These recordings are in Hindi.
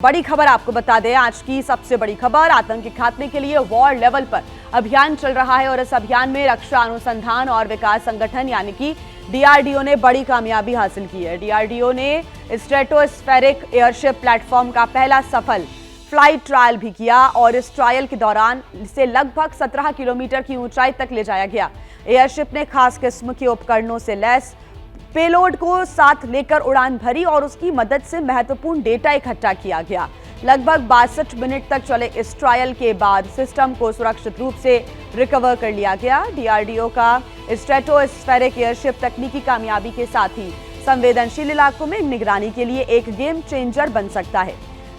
बड़ी खबर आपको बता दें, आज की सबसे बड़ी खबर, आतंक के खात्मे के लिए वॉर लेवल पर अभियान चल रहा है और इस अभियान में रक्षा अनुसंधान और विकास संगठन यानी कि डीआरडीओ ने बड़ी कामयाबी हासिल की है। डीआरडीओ ने स्ट्रेटोस्फेरिक एयरशिप प्लेटफॉर्म का पहला सफल फ्लाइट ट्रायल भी किया और इस ट्रायल के दौरान इसे लगभग 17 किलोमीटर की ऊंचाई तक ले जाया गया। एयरशिप ने खास किस्म के उपकरणों से लैस पेलोड को साथ लेकर उड़ान भरी और उसकी मदद से महत्वपूर्ण डेटा इकट्ठा किया गया। लगभग 62 मिनट तक चले इस ट्रायल के बाद सिस्टम को सुरक्षित रूप से रिकवर कर लिया गया। डीआरडीओ का स्ट्रेटोस्फेरिक एयरशिप तकनीकी कामयाबी के साथ ही संवेदनशील इलाकों में निगरानी के लिए एक गेम चेंजर बन सकता है।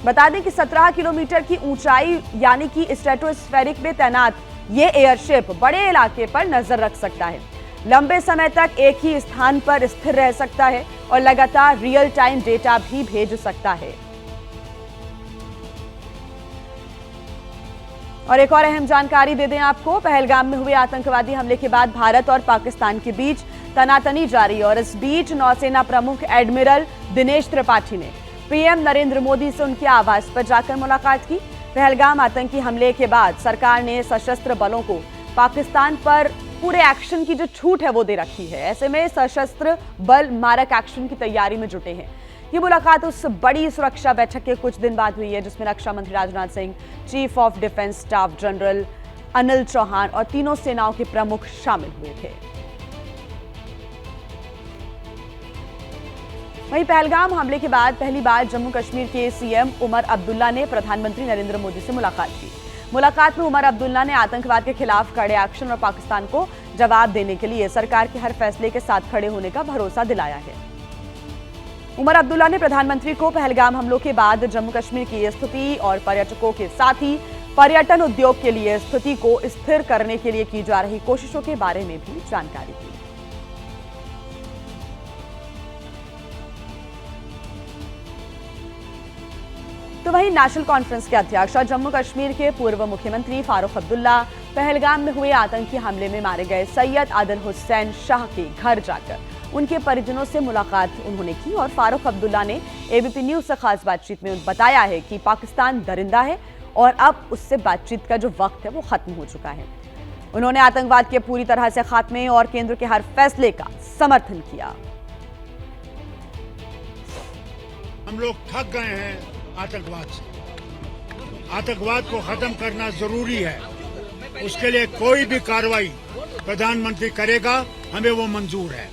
बता दें कि 17 किलोमीटर की ऊंचाई यानी कि स्ट्रेटोस्फेरिक में तैनात ये एयरशिप बड़े इलाके पर नजर रख सकता है, लंबे समय तक एक ही स्थान पर स्थिर रह सकता है और लगातार रियल टाइम डेटा भी भेज सकता है। और एक और अहम जानकारी दे दें आपको, पहलगाम में हुए आतंकवादी हमले के बाद भारत और पाकिस्तान के बीच तनातनी जारी और इस बीच नौसेना प्रमुख एडमिरल दिनेश त्रिपाठी ने पीएम नरेंद्र मोदी से उनके आवास पर जाकर मुलाकात की। पहलगाम आतंकी हमले के बाद सरकार ने सशस्त्र बलों को पाकिस्तान पर पूरे एक्शन की जो छूट है वो दे रखी है। ऐसे में सशस्त्र बल मारक एक्शन की तैयारी में जुटे हैं। ये मुलाकात उस बड़ी सुरक्षा बैठक के कुछ दिन बाद हुई है जिसमें रक्षा मंत्री Rajnath Singh, chief of defence staff general Anil Chauhan और तीनों सेनाओं के प्रमुख शामिल हुए थे। वहीं पहलगाम हमले के बाद पहली बार जम्मू कश्मीर के सीएम उमर अब्दुल्ला ने प्रधानमंत्री नरेंद्र मोदी से मुलाकात की। मुलाकात में उमर अब्दुल्ला ने आतंकवाद के खिलाफ कड़े एक्शन और पाकिस्तान को जवाब देने के लिए सरकार के हर फैसले के साथ खड़े होने का भरोसा दिलाया है। उमर अब्दुल्ला ने प्रधानमंत्री को पहलगाम हमलों के बाद जम्मू कश्मीर की स्थिति और पर्यटकों के साथ ही पर्यटन उद्योग के लिए स्थिति को स्थिर करने के लिए की जा रही कोशिशों के बारे में भी जानकारी दी। तो वहीं नेशनल कॉन्फ्रेंस के अध्यक्ष और जम्मू कश्मीर के पूर्व मुख्यमंत्री फारूक अब्दुल्ला पहलगाम में हुए आतंकी हमले में मारे गए सैयद आदिल हुसैन शाह के घर जाकर उनके परिजनों से मुलाकात उन्होंने की और फारूक अब्दुल्ला ने एबीपी न्यूज से खास बातचीत में बताया है कि पाकिस्तान दरिंदा है और अब उससे बातचीत का जो वक्त है वो खत्म हो चुका है। उन्होंने आतंकवाद के पूरी तरह से खात्मे और केंद्र के हर फैसले का समर्थन किया। हम लोग थक गए हैं आतंकवाद से। आतंकवाद को खत्म करना जरूरी है। उसके लिए कोई भी कार्रवाई प्रधानमंत्री करेगा, हमें वो मंजूर है।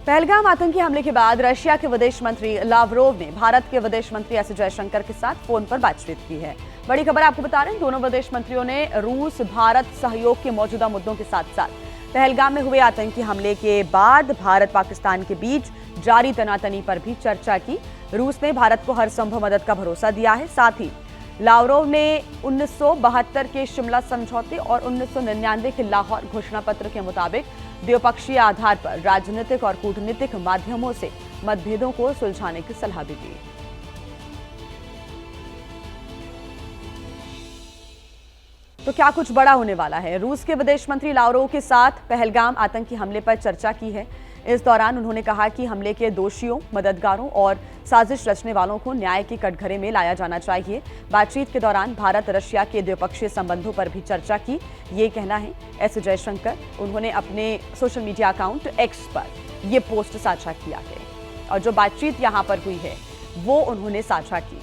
पहलगाम आतंकी हमले के बाद रशिया के विदेश मंत्री लावरोव ने भारत के विदेश मंत्री एस जयशंकर के साथ फोन पर बातचीत की है। बड़ी खबर आपको बता रहे हैं, दोनों विदेश मंत्रियों ने रूस भारत सहयोग के मौजूदा मुद्दों के साथ साथ पहलगाम में हुए आतंकी हमले के बाद भारत पाकिस्तान के बीच जारी तनातनी पर भी चर्चा की। रूस ने भारत को हर संभव मदद का भरोसा दिया है। साथ ही लावरोव ने 1972 के शिमला समझौते और 1999 के लाहौर घोषणा पत्र के मुताबिक द्विपक्षीय आधार पर राजनीतिक और कूटनीतिक माध्यमों से मतभेदों को सुलझाने की सलाह भी दी। तो क्या कुछ बड़ा होने वाला है? रूस के विदेश मंत्री लावरोव के साथ पहलगाम आतंकी हमले पर चर्चा की है। इस दौरान उन्होंने कहा कि हमले के दोषियों, मददगारों और साजिश रचने वालों को न्याय के कटघरे में लाया जाना चाहिए। बातचीत के दौरान भारत रशिया के द्विपक्षीय संबंधों पर भी चर्चा की, ये कहना है एस जयशंकर। उन्होंने अपने सोशल मीडिया अकाउंट एक्स पर यह पोस्ट साझा किया है और जो बातचीत यहां पर हुई है वो उन्होंने साझा की।